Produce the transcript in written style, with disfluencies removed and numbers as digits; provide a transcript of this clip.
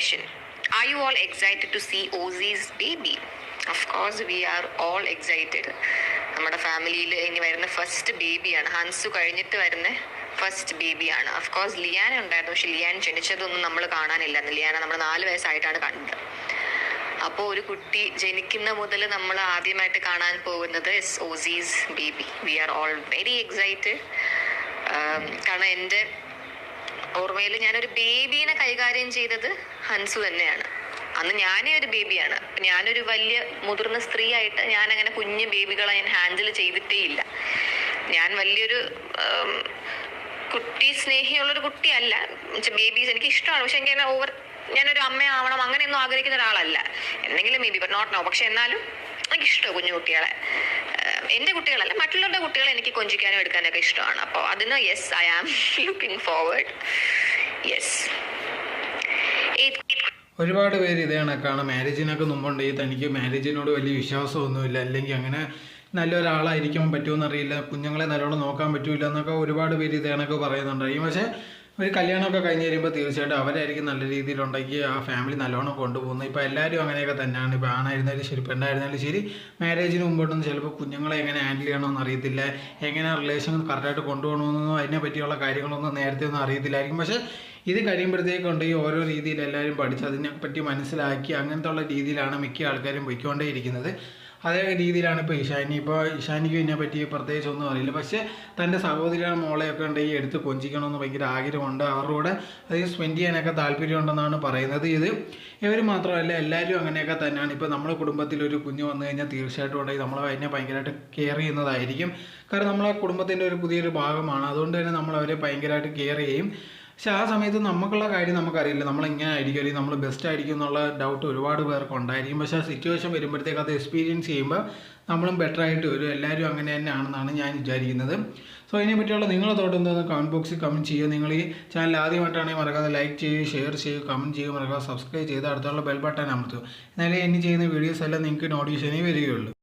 question. Are you all excited to see Ozzy's baby? Of course, we are all excited. നമ്മുടെ ഫാമിലിയിൽ ഇനി വരുന്ന first ബേബിയാണ്. Hansu കഴിഞ്ഞിട്ട് വരുന്ന ഫസ്റ്റ് ബേബിയാണ്. ഓഫ് കോഴ്സ് ലിയാന ഉണ്ടായിരുന്നു, പക്ഷെ ലിയാൻ ജനിച്ചതൊന്നും നമ്മൾ കാണാനില്ലെന്ന്. ലിയാന നമ്മൾ 4 വയസ്സായിട്ടാണ് കണ്ടത്. അപ്പോൾ ഒരു കുട്ടി ജനിക്കുന്ന മുതൽ നമ്മൾ ആദ്യമായിട്ട് കാണാൻ പോകുന്നത് is Aussies baby. We are all very excited. കാരണം എൻ്റെ ഓർമ്മയിൽ ഞാനൊരു ബേബീനെ കൈകാര്യം ചെയ്തത് ഹൻസു തന്നെയാണ്. അന്ന് ഞാനേ ഒരു ബേബിയാണ്. ഞാനൊരു വലിയ മുതിർന്ന സ്ത്രീ ആയിട്ട് ഞാൻ അങ്ങനെ കുഞ്ഞു ബേബികളെ ഞാൻ ഹാൻഡിൽ ചെയ്തിട്ടേ ഇല്ല. ഞാൻ വലിയൊരു കുട്ടി സ്നേഹിയുള്ളൊരു കുട്ടിയല്ല. ബേബീസ് എനിക്ക് ഇഷ്ടമാണ്, പക്ഷെ എനിക്ക് ഞാനൊരു അമ്മയാവണം അങ്ങനെയൊന്നും ആഗ്രഹിക്കുന്ന ഒരാളല്ല. എന്തെങ്കിലും maybe but not no. പക്ഷെ എന്നാലും എനിക്കിഷ്ടമാണ് കുഞ്ഞു കുട്ടികളെ. എൻ്റെ കുട്ടികളല്ല, മറ്റുള്ളവരുടെ കുട്ടികളെ എനിക്ക് കൊഞ്ചിക്കാനും എടുക്കാനൊക്കെ ഇഷ്ടമാണ്. അപ്പോൾ അതിന് yes, I am looking forward. Yes. ഒരുപാട് പേര് ഇതേ കണക്കാണ്. മാരേജിനൊക്കെ മുമ്പുണ്ടെങ്കിൽ തനിക്ക് മാരേജിനോട് വലിയ വിശ്വാസമൊന്നുമില്ല, അല്ലെങ്കിൽ അങ്ങനെ നല്ലൊരാളായിരിക്കാൻ പറ്റുമെന്നറിയില്ല, കുഞ്ഞുങ്ങളെ നല്ലോണം നോക്കാൻ പറ്റില്ല എന്നൊക്കെ ഒരുപാട് പേര് ഇതേ കണക്ക് പറയുന്നുണ്ടായിരിക്കും. പക്ഷേ ഒരു കല്യാണമൊക്കെ കഴിഞ്ഞ് കഴിയുമ്പോൾ തീർച്ചയായിട്ടും അവരായിരിക്കും നല്ല രീതിയിലുണ്ടാക്കി ആ ഫാമിലി നല്ലോണം കൊണ്ടുപോകുന്നത്. ഇപ്പോൾ എല്ലാവരും അങ്ങനെയൊക്കെ തന്നെയാണ്. ഇപ്പോൾ ആണായിരുന്നാലും ശരി പെണ്ണായിരുന്നാലും ശരി, മാരേജിന് മുമ്പോട്ടൊന്നും ചിലപ്പോൾ കുഞ്ഞുങ്ങളെ എങ്ങനെ ഹാൻഡിൽ ചെയ്യണമെന്ന് അറിയത്തില്ല, എങ്ങനെ റിലേഷൻ കറക്റ്റായിട്ട് കൊണ്ടുപോകണമെന്നോ അതിനെ പറ്റിയുള്ള കാര്യങ്ങളൊന്നും നേരത്തെ ഒന്നും അറിയത്തില്ലായിരിക്കും. പക്ഷേ ഇത് കഴിയുമ്പോഴത്തേക്കുണ്ട് ഈ ഓരോ രീതിയിൽ എല്ലാവരും പഠിച്ച് അതിനെപ്പറ്റി മനസ്സിലാക്കി അങ്ങനത്തെ ഉള്ള രീതിയിലാണ് മിക്ക ആൾക്കാരും പൊയ്ക്കൊണ്ടേയിരിക്കുന്നത്. അതേ രീതിയിലാണ് ഇപ്പോൾ ഇഷാനി. ഇപ്പോൾ ഇഷാനിക്ക് ഇതിനെ പറ്റി പ്രത്യേകിച്ച് ഒന്നും അറിയില്ല. പക്ഷേ തൻ്റെ സഹോദരിയുടെ മോളെയൊക്കെ ഉണ്ടെങ്കിൽ എടുത്ത് കൊഞ്ചിക്കണമെന്ന് ഭയങ്കര ആഗ്രഹമുണ്ട്. അവരുടെ കൂടെ അത് സ്പെൻഡ് ചെയ്യാനൊക്കെ താല്പര്യമുണ്ടെന്നാണ് പറയുന്നത്. ഇവർ മാത്രമല്ല, എല്ലാവരും അങ്ങനെയൊക്കെ തന്നെയാണ്. ഇപ്പോൾ നമ്മുടെ കുടുംബത്തിലൊരു കുഞ്ഞ് വന്നു കഴിഞ്ഞാൽ തീർച്ചയായിട്ടും ഉണ്ടെങ്കിൽ നമ്മൾ അതിനെ ഭയങ്കരമായിട്ട് കെയർ ചെയ്യുന്നതായിരിക്കും. കാരണം നമ്മളെ കുടുംബത്തിൻ്റെ ഒരു പുതിയൊരു ഭാഗമാണ്. അതുകൊണ്ട് തന്നെ നമ്മൾ അവരെ ഭയങ്കരമായിട്ട് കെയർ ചെയ്യും. പക്ഷെ ആ സമയത്ത് നമുക്കുള്ള കാര്യം നമുക്കറിയില്ല, നമ്മളിങ്ങനെ ആയിരിക്കും അല്ലെങ്കിൽ നമ്മൾ ബെസ്റ്റ് ആയിരിക്കും എന്നുള്ള ഡൗട്ട് ഒരുപാട് പേർക്ക് ഉണ്ടായിരിക്കും. പക്ഷേ ആ സിറ്റുവേഷൻ വരുമ്പോഴത്തേക്ക് അത് എക്സ്പീരിയൻസ് ചെയ്യുമ്പോൾ നമ്മളും ബെറ്റർ ആയിട്ട് വരും. എല്ലാവരും അങ്ങനെ തന്നെയാണെന്നാണ് ഞാൻ വിചാരിക്കുന്നത്. സോ ഇതിനെ പറ്റിയുള്ള നിങ്ങളുടെ തോട്ട് എന്താണെന്ന് കമൻറ്റ് ബോക്സിൽ കമൻറ്റ് ചെയ്യുക. നിങ്ങൾ ഈ ചാനൽ ആദ്യമായിട്ടാണെങ്കിൽ മറക്കാതെ ലൈക്ക് ചെയ്യുക, ഷെയർ ചെയ്യുക, കമൻറ്റ് ചെയ്യുക, മറക്കാതെ സബ്സ്ക്രൈബ് ചെയ്ത് അടുത്തുള്ള ബെൽ ബട്ടൺ അമർത്തുക. എന്നാലേ ഇനി ചെയ്യുന്ന വീഡിയോസ് എല്ലാം നിങ്ങൾക്ക് നോട്ടിഫിക്കേഷനേ വരികയുള്ളൂ.